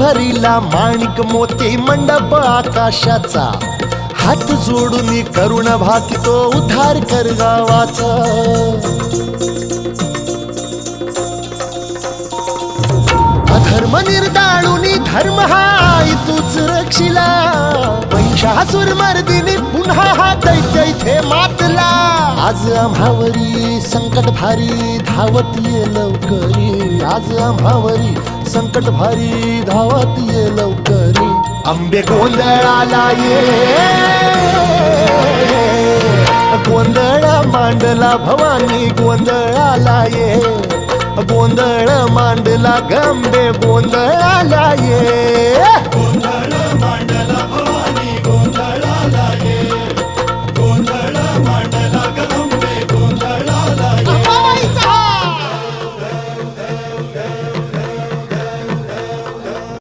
भरिला माणिक मोती मंडप आकाशाचा, हात जोडून करुण भाकितो उद्धार कर गावाचा. अधर्म निर्दाळूनी धर्म हाय तूच रक्षिला, महिषासुर मर्दिनी पुन्हा हा दैत्य इथे मातला. आज आम्हावरी संकट भारी धावत ये लवकरी, आज आम्हावरी संकट भारी धावत ये लवकरी. आंबे गोंधळाला ये, गोंधळ मांडला भवानी गोंधळाला ये, गोंधळ मांडला गंबे गोंधळाला